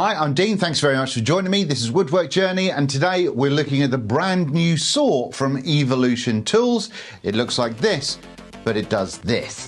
Hi, I'm Dean. Thanks very much for joining me. This is Woodwork Journey, and today we're looking at the brand new saw from Evolution Tools. It looks like this, but it does this.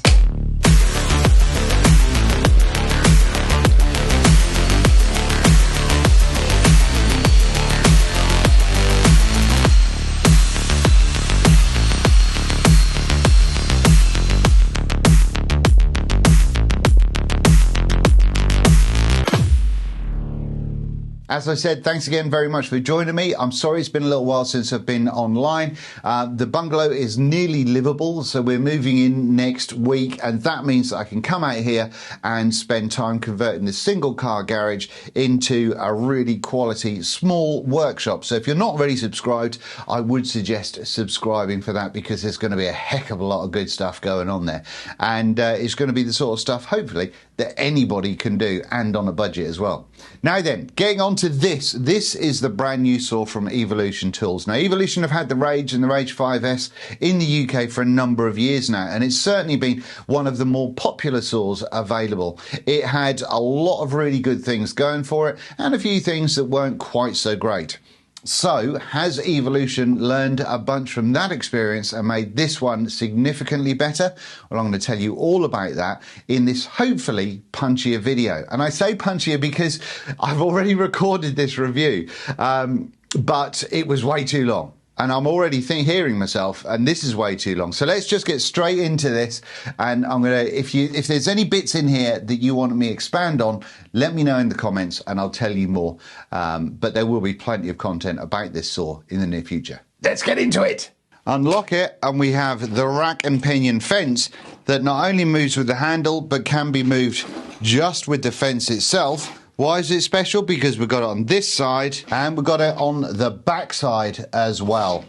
As I said, thanks again very much for joining me. I'm sorry it's been a little while since I've been online. The bungalow is nearly livable, so we're moving in next week, and that means that I can come out here and spend time converting this single car garage into a really quality small workshop. So if you're not already subscribed, I would suggest subscribing for that, because there's going to be a heck of a lot of good stuff going on there. And it's going to be the sort of stuff, hopefully, that anybody can do, and on a budget as well. Now then, getting on to this. This is the brand new saw from Evolution Tools. Now, Evolution have had the Rage and the Rage 5S in the UK for a number of years now, and it's certainly been one of the more popular saws available. It had a lot of really good things going for it, and a few things that weren't quite so great. So, has Evolution learned a bunch from that experience and made this one significantly better? Well, I'm going to tell you all about that in this hopefully punchier video. And I say punchier because I've already recorded this review, but it was way too long. And I'm already hearing myself, and this is way too long. So let's just get straight into this. And I'm gonna, if there's any bits in here that you want me to expand on, let me know in the comments, and I'll tell you more. But there will be plenty of content about this saw in the near future. Let's get into it. Unlock it, and we have the rack and pinion fence that not only moves with the handle, but can be moved just with the fence itself. Why is it special? Because we've got it on this side and we've got it on the back side as well.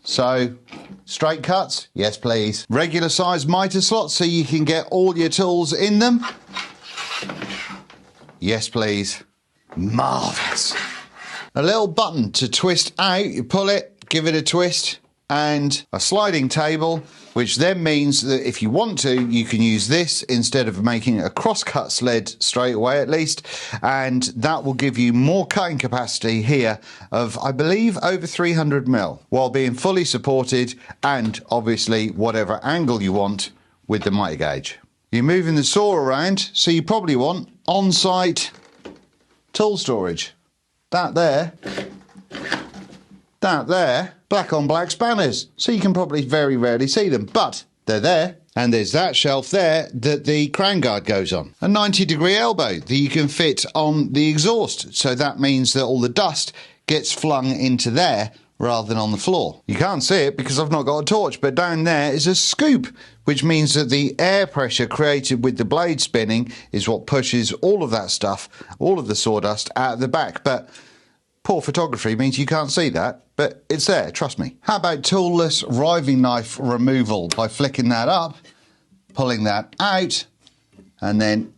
So, straight cuts? Yes, please. Regular size mitre slots so you can get all your tools in them? Yes, please. Marvellous. A little button to twist out. You pull it, give it a twist, and a sliding table, which then means that if you want to, you can use this instead of making a cross-cut sled straight away at least, and that will give you more cutting capacity here of, I believe, over 300mm, while being fully supported, and obviously whatever angle you want with the mitre gauge. You're moving the saw around, so you probably want on-site tool storage. That there, black on black spanners, so you can probably very rarely see them, but they're there. And there's that shelf there that the crown guard goes on. A 90-degree elbow that you can fit on the exhaust, so that means that all the dust gets flung into there rather than on the floor. You can't see it because I've not got a torch, but down there is a scoop, which means that the air pressure created with the blade spinning is what pushes all of that stuff, all of the sawdust, out of the back. But poor photography means you can't see that, but it's there, trust me. How about toolless riving knife removal? By flicking that up, pulling that out, and then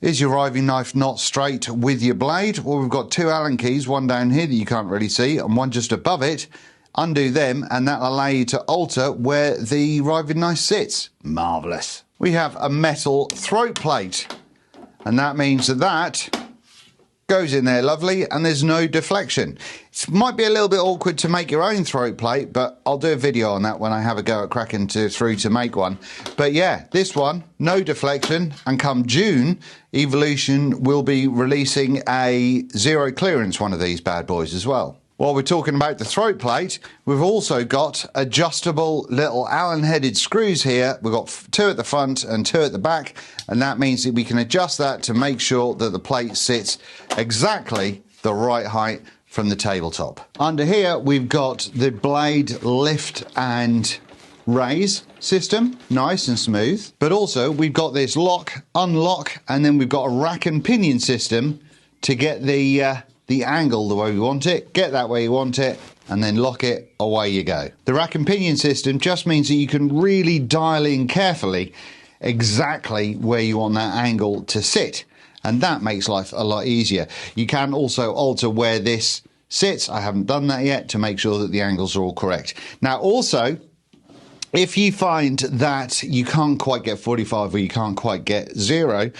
is your riving knife not straight with your blade? Well, we've got two Allen keys, one down here that you can't really see, and one just above it. Undo them, and that'll allow you to alter where the riving knife sits. Marvellous. We have a metal throat plate, and that means that goes in there lovely, and there's no deflection. It might be a little bit awkward to make your own throat plate, but I'll do a video on that when I have a go at cracking through to make one. But yeah, this one, no deflection, and come June, Evolution will be releasing a zero clearance one of these bad boys as well. While we're talking about the throat plate, we've also got adjustable little Allen-headed screws here. We've got two at the front and two at the back, and that means that we can adjust that to make sure that the plate sits exactly the right height from the tabletop. Under here, we've got the blade lift and raise system, nice and smooth. But also, we've got this lock, unlock, and then we've got a rack and pinion system to get the angle the way we want it, get that way you want it, and then lock it, away you go. The rack and pinion system just means that you can really dial in carefully exactly where you want that angle to sit, and that makes life a lot easier. You can also alter where this sits. I haven't done that yet, to make sure that the angles are all correct. Now also, if you find that you can't quite get 45 or you can't quite get 0,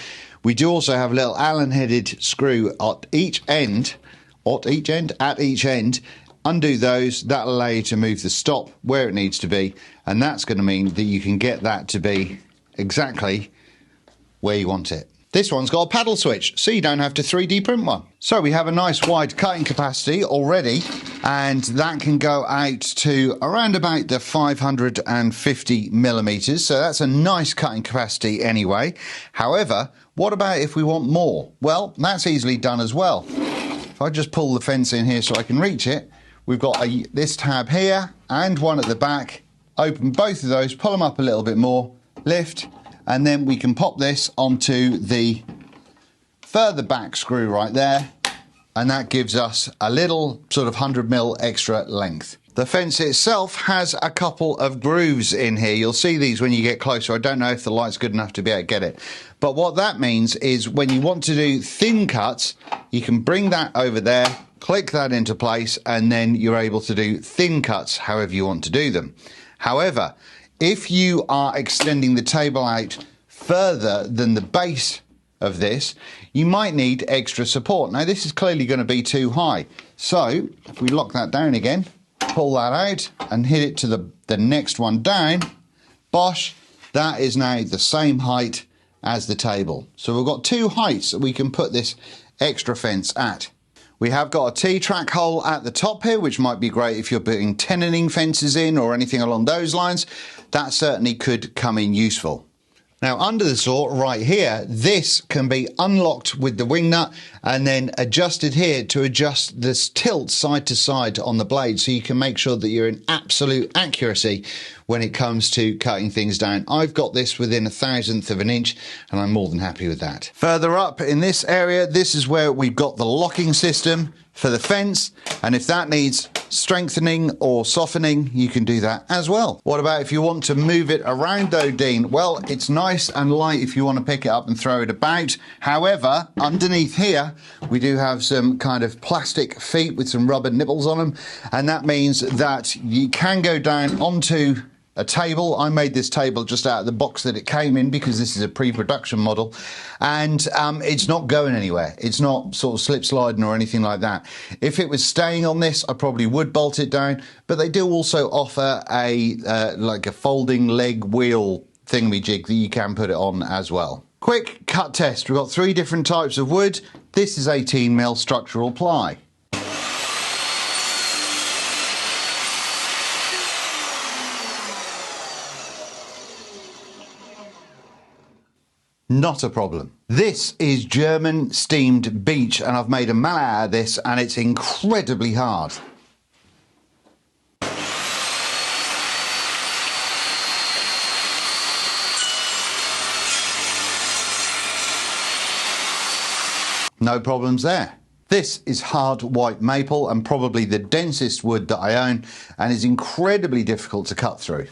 We do also have a little Allen-headed screw at each end. Undo those. That'll allow you to move the stop where it needs to be, and that's going to mean that you can get that to be exactly where you want it. This one's got a paddle switch, so you don't have to 3D print one. So we have a nice wide cutting capacity already, and that can go out to around about the 550 millimeters. So that's a nice cutting capacity anyway. However, what about if we want more? Well, that's easily done as well. If I just pull the fence in here so I can reach it, we've got this tab here and one at the back. Open both of those, pull them up a little bit more, lift, and then we can pop this onto the further back screw right there, and that gives us a little sort of 100mm extra length. The fence itself has a couple of grooves in here. You'll see these when you get closer. I don't know if the light's good enough to be able to get it. But what that means is when you want to do thin cuts, you can bring that over there, click that into place, and then you're able to do thin cuts however you want to do them. However, if you are extending the table out further than the base of this, you might need extra support. Now, this is clearly going to be too high. So if we lock that down again, pull that out and hit it to the next one down, bosh, that is now the same height as the table. So we've got two heights that we can put this extra fence at. We have got a T-track hole at the top here, which might be great if you're putting tenoning fences in or anything along those lines. That certainly could come in useful. Now, under the saw right here, this can be unlocked with the wing nut and then adjusted here to adjust this tilt side to side on the blade, so you can make sure that you're in absolute accuracy when it comes to cutting things down. I've got this within 1/1000th of an inch, and I'm more than happy with that. Further up in this area, this is where we've got the locking system for the fence, and if that needs strengthening or softening, you can do that as well. What about if you want to move it around though, Dean? Well, it's nice and light if you want to pick it up and throw it about. However, underneath here, we do have some kind of plastic feet with some rubber nibbles on them, and that means that you can go down onto a table. I made this table just out of the box that it came in because this is a pre-production model, and it's not going anywhere. It's not sort of slip sliding or anything like that. If it was staying on this, I probably would bolt it down, but they do also offer a like a folding leg wheel thingamajig that you can put it on as well. Quick cut test. We've got 3 different types of wood. This is 18mm structural ply. Not a problem. This is German steamed beech, and I've made a mallet out of this, and it's incredibly hard. No problems there. This is hard white maple, and probably the densest wood that I own, and is incredibly difficult to cut through.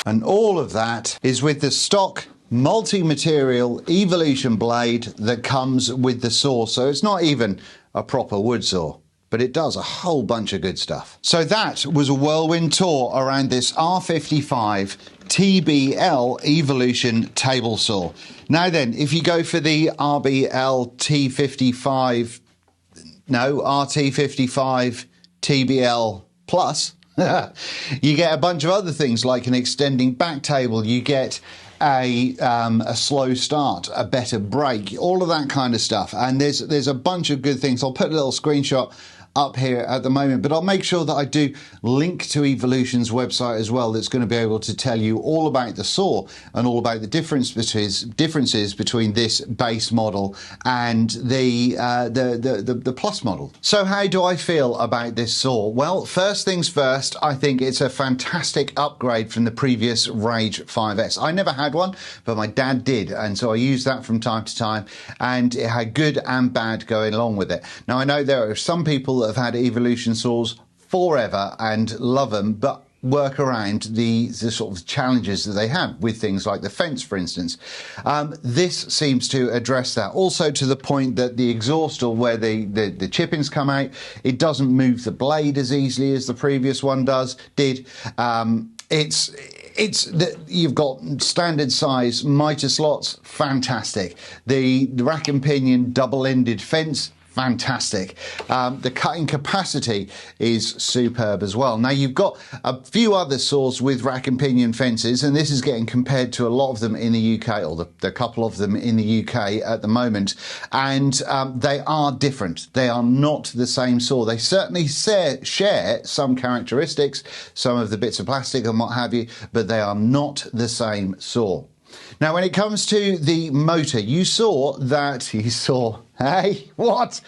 And all of that is with the stock multi-material Evolution blade that comes with the saw. So it's not even a proper wood saw, but it does a whole bunch of good stuff. So that was a whirlwind tour around this R55 TBL Evolution table saw. Now then, if you go for the RT55 TBL Plus, you get a bunch of other things like an extending back table, you get a slow start, a better brake, all of that kind of stuff. And there's a bunch of good things. I'll put a little screenshot up here at the moment, but I'll make sure that I do link to Evolution's website as well. That's going to be able to tell you all about the saw and all about the differences between this base model and the Plus model. So how do I feel about this saw? Well, first things first, I think it's a fantastic upgrade from the previous Rage 5S. I never had one, but my dad did, and so I used that from time to time, and it had good and bad going along with it. Now, I know there are some people that have had Evolution saws forever and love them, but work around the sort of challenges that they have with things like the fence, for instance. This seems to address that. Also to the point that the exhaust, or where the chippings come out, it doesn't move the blade as easily as the previous one did. You've got standard size mitre slots, fantastic. The rack and pinion double-ended fence, fantastic. The cutting capacity is superb as well. Now, you've got a few other saws with rack and pinion fences, and this is getting compared to a lot of them in the UK, or the couple of them in the UK at the moment, and they are different. They are not the same saw. They certainly share some characteristics, some of the bits of plastic and what have you, but they are not the same saw. Now, when it comes to the motor, hey, what?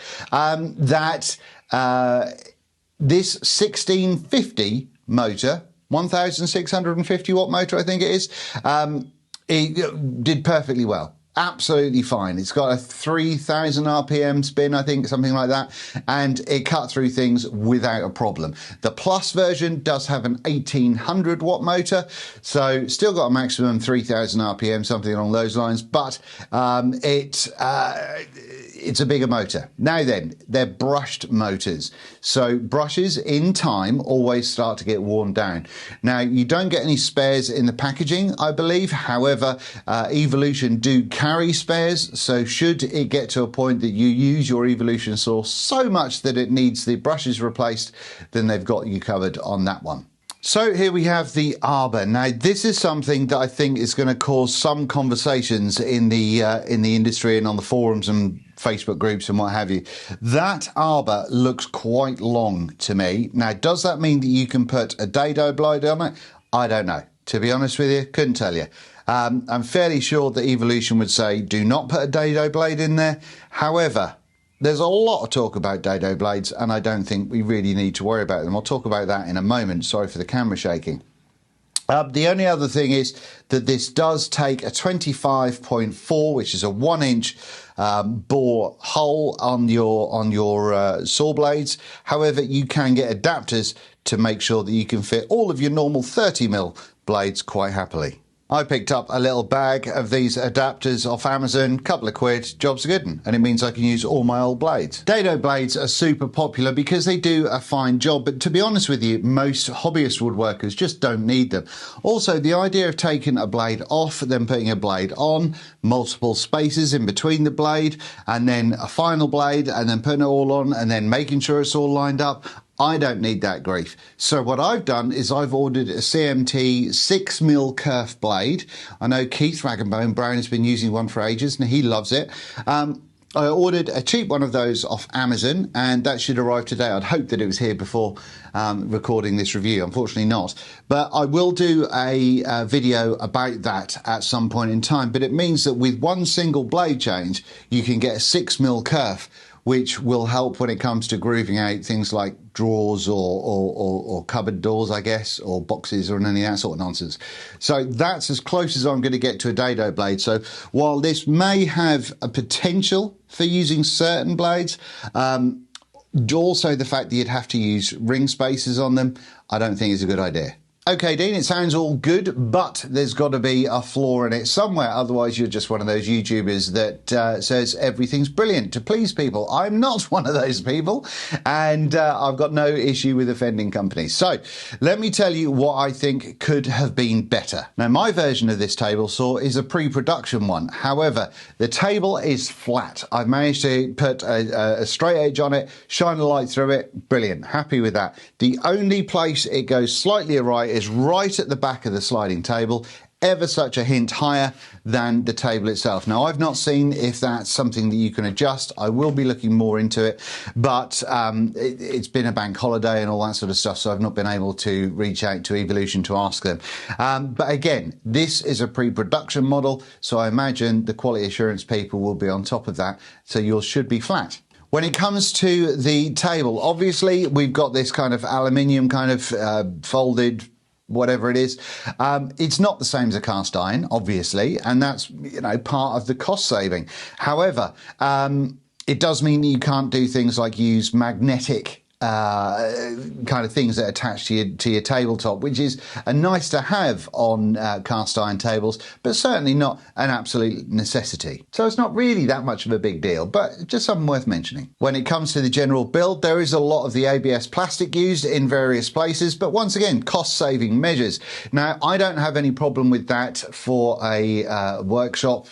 This 1650 motor, 1650 watt motor, I think it is, it did perfectly well. Absolutely fine. It's got a 3000 RPM spin, I think, something like that, and it cut through things without a problem. The Plus version does have an 1800 watt motor, so still got a maximum 3000 RPM, something along those lines, but it's a bigger motor. Now then, they're brushed motors. So brushes in time always start to get worn down. Now, you don't get any spares in the packaging, I believe. However, Evolution do carry spares. So should it get to a point that you use your Evolution saw so much that it needs the brushes replaced, then they've got you covered on that one. So here we have the arbor. Now, this is something that I think is going to cause some conversations in the industry and on the forums and Facebook groups and what have you. That arbor looks quite long to me. Now, does that mean that you can put a dado blade on it? I don't know. To be honest with you, couldn't tell you. I'm fairly sure that Evolution would say, do not put a dado blade in there. However, there's a lot of talk about dado blades, and I don't think we really need to worry about them. I'll talk about that in a moment. Sorry for the camera shaking. The only other thing is that this does take a 25.4, which is a 1-inch bore hole on your saw blades. However, you can get adapters to make sure that you can fit all of your normal 30mm blades quite happily. I picked up a little bag of these adapters off Amazon, couple of quid, job's a good one, and it means I can use all my old blades. Dado blades are super popular because they do a fine job, but to be honest with you, most hobbyist woodworkers just don't need them. Also, the idea of taking a blade off, then putting a blade on, multiple spaces in between the blade, and then a final blade, and then putting it all on, and then making sure it's all lined up, I don't need that grief. So what I've done is I've ordered a CMT 6mm kerf blade. I know Keith Rag'n'Bone Brown has been using one for ages and he loves it. I ordered a cheap one of those off Amazon and that should arrive today. I'd hoped that it was here before recording this review. Unfortunately not. But I will do a video about that at some point in time. But it means that with one single blade change, you can get a 6mm kerf, which will help when it comes to grooving out things like drawers or cupboard doors, I guess, or boxes or any of that sort of nonsense. So that's as close as I'm going to get to a dado blade. So while this may have a potential for using certain blades, also the fact that you'd have to use ring spacers on them, I don't think is a good idea. Okay, Dean, it sounds all good, but there's got to be a flaw in it somewhere. Otherwise, you're just one of those YouTubers that says everything's brilliant to please people. I'm not one of those people, and I've got no issue with offending companies. So let me tell you what I think could have been better. Now, my version of this table saw is a pre-production one. However, the table is flat. I've managed to put a straight edge on it, shine a light through it. Brilliant. Happy with that. The only place it goes slightly awry is right at the back of the sliding table, ever such a hint higher than the table itself. Now, I've not seen if that's something that you can adjust. I will be looking more into it, but it's been a bank holiday and all that sort of stuff, so I've not been able to reach out to Evolution to ask them. But again, this is a pre-production model, so I imagine the quality assurance people will be on top of that, so yours should be flat. When it comes to the table, obviously we've got this kind of aluminium kind of folded whatever it is. It's not the same as a cast iron, obviously, and that's, you know, part of the cost saving. However, it does mean that you can't do things like use magnetic kind of things that attach to your tabletop, which is a nice to have on cast iron tables, but certainly not an absolute necessity. So it's not really that much of a big deal, but just something worth mentioning. When it comes to the general build, there is a lot of the ABS plastic used in various places, but once again, cost-saving measures. Now, I don't have any problem with that for a workshop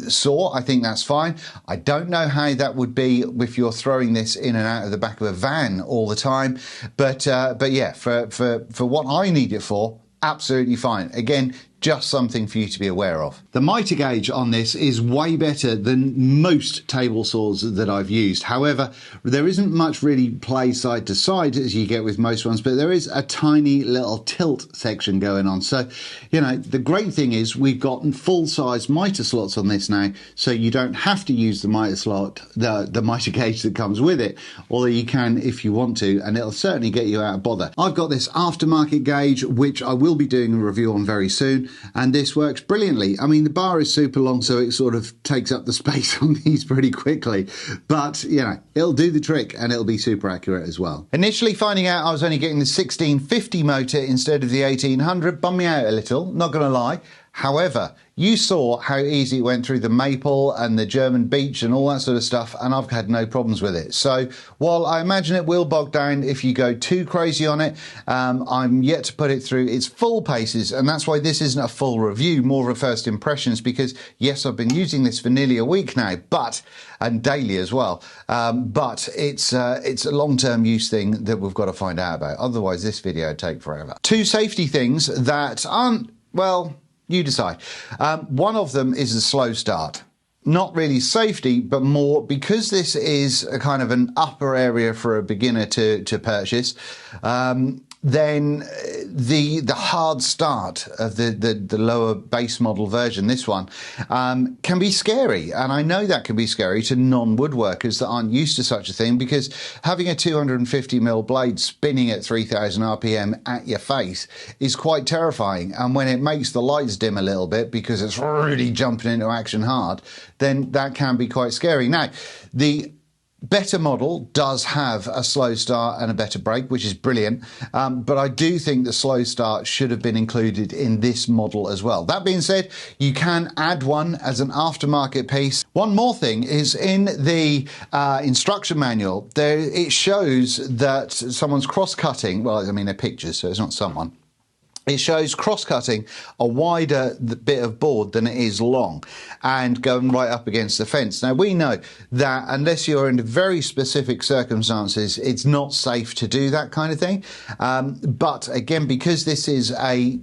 saw. I think that's fine. I don't know how that would be if you're throwing this in and out of the back of a van all the time, but yeah, for what I need it for, absolutely fine. Again, just something for you to be aware of. The mitre gauge on this is way better than most table saws that I've used. However, there isn't much really play side to side as you get with most ones, but there is a tiny little tilt section going on. So, you know, the great thing is we've got full-size mitre slots on this now, so you don't have to use the mitre slot, the mitre gauge that comes with it, although you can if you want to, and it'll certainly get you out of bother. I've got this aftermarket gauge, which I will be doing a review on very soon, and this works brilliantly. I mean, the bar is super long, so it sort of takes up the space on these pretty quickly, but you know, it'll do the trick and it'll be super accurate as well. Initially finding out I was only getting the 1650 motor instead of the 1800 bummed me out a little, not gonna lie. However, you saw how easy it went through the maple and the German beech and all that sort of stuff, and I've had no problems with it. So while I imagine it will bog down if you go too crazy on it, I'm yet to put it through its full paces, and that's why this isn't a full review, more of a first impressions, because yes, I've been using this for nearly a week now, and daily as well, but it's a long-term use thing that we've got to find out about. Otherwise, this video would take forever. Two safety things that aren't, well, you decide. One of them is a slow start. Not really safety, but more because this is a kind of an upper area for a beginner to purchase. Then the hard start of the lower base model version, this one, can be scary. And I know that can be scary to non-woodworkers that aren't used to such a thing, because having a 250mm blade spinning at 3000 RPM at your face is quite terrifying. And when it makes the lights dim a little bit because it's really jumping into action hard, then that can be quite scary. Now, the better model does have a slow start and a better brake, which is brilliant, but I do think the slow start should have been included in this model as well. That being said, you can add one as an aftermarket piece. One more thing is in the instruction manual, it shows that someone's cross-cutting, well, I mean, they're pictures, so it's not someone. It shows cross-cutting a wider bit of board than it is long and going right up against the fence. Now, we know that unless you're in very specific circumstances, it's not safe to do that kind of thing. But again, because this is a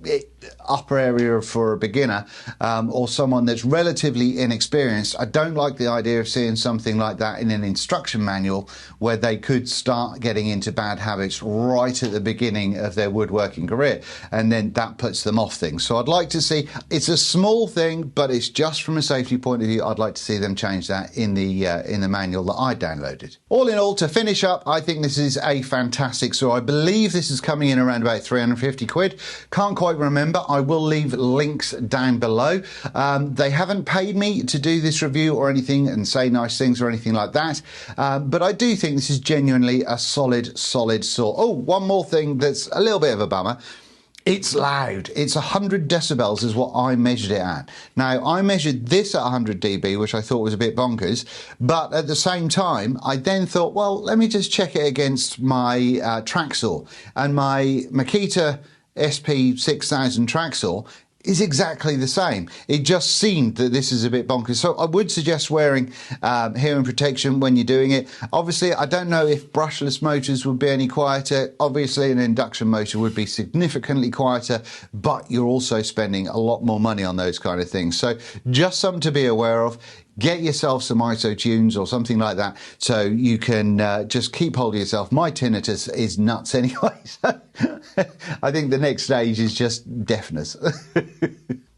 upper area for a beginner or someone that's relatively inexperienced, I don't like the idea of seeing something like that in an instruction manual where they could start getting into bad habits right at the beginning of their woodworking career, and then that puts them off things. So I'd like to see, it's a small thing, but it's just from a safety point of view, I'd like to see them change that in the manual that I downloaded. All in all, to finish up, I think this is a fantastic saw. I believe this is coming in around about 350 quid. Can't quite remember. I will leave links down below. They haven't paid me to do this review or anything and say nice things or anything like that, but I do think this is genuinely a solid saw. Oh, one more thing that's a little bit of a bummer. It's loud. It's 100 decibels is what I measured it at. Now, I measured this at 100 dB, which I thought was a bit bonkers, but at the same time, I then thought, well, let me just check it against my track saw. And my Makita SP6000 track saw is exactly the same. It just seemed that this is a bit bonkers. So I would suggest wearing hearing protection when you're doing it. Obviously, I don't know if brushless motors would be any quieter. Obviously, an induction motor would be significantly quieter, but you're also spending a lot more money on those kind of things. So just something to be aware of. Get yourself some ISO tunes or something like that so you can just keep hold of yourself. My tinnitus is nuts anyway, so I think the next stage is just deafness.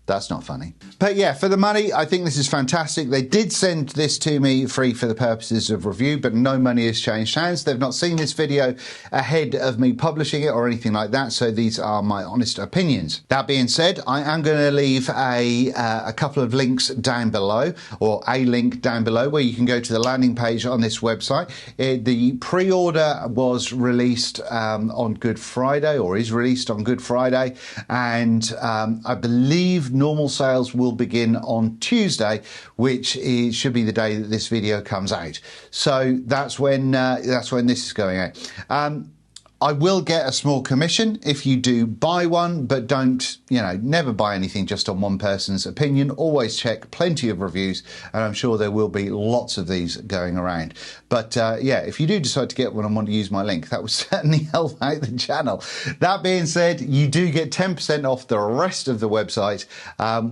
That's not funny. But yeah, for the money, I think this is fantastic. They did send this to me free for the purposes of review, but no money has changed hands. They've not seen this video ahead of me publishing it or anything like that, so these are my honest opinions. That being said, I am going to leave a couple of links down below, or a link down below, where you can go to the landing page on this website. The pre-order was released on Good Friday, or is released on Good Friday, and I believe normal sales will begin on Tuesday, which should be the day that this video comes out. So that's when this is going out. I will get a small commission if you do buy one, but don't, never buy anything just on one person's opinion. Always check plenty of reviews, and I'm sure there will be lots of these going around. But yeah, if you do decide to get one and want to use my link, that will certainly help out the channel. That being said, you do get 10% off the rest of the website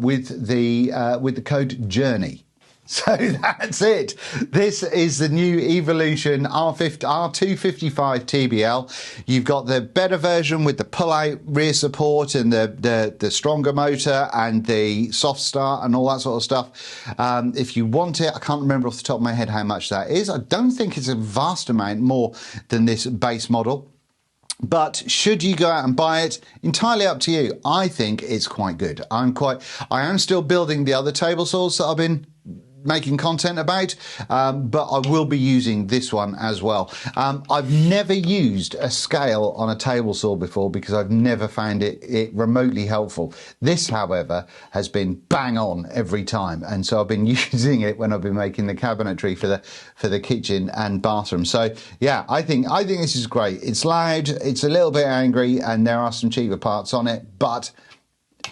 with the code JOURNEY. So that's it. This is the new Evolution R255 TBL. You've got the better version with the pull-out rear support and the stronger motor and the soft start and all that sort of stuff. If you want it, I can't remember off the top of my head how much that is. I don't think it's a vast amount more than this base model. But should you go out and buy it, entirely up to you. I think it's quite good. I am still building the other table saws that I've been making content about, but I will be using this one as well. I've never used a scale on a table saw before because I've never found it remotely helpful. This, however, has been bang on every time, and so I've been using it when I've been making the cabinetry for the kitchen and bathroom. So yeah, I think this is great. It's loud, it's a little bit angry, and there are some cheaper parts on it, but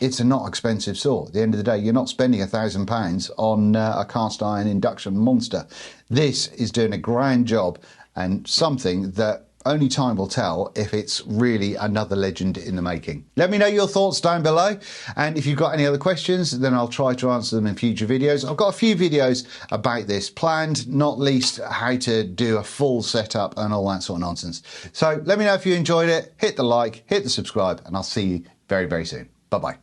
it's a not expensive saw. At the end of the day, you're not spending £1,000 on a cast iron induction monster. This is doing a grand job, and something that only time will tell if it's really another legend in the making. Let me know your thoughts down below, and if you've got any other questions, then I'll try to answer them in future videos. I've got a few videos about this planned, not least how to do a full setup and all that sort of nonsense. So let me know if you enjoyed it. Hit the like, hit the subscribe, and I'll see you very, very soon. Bye-bye.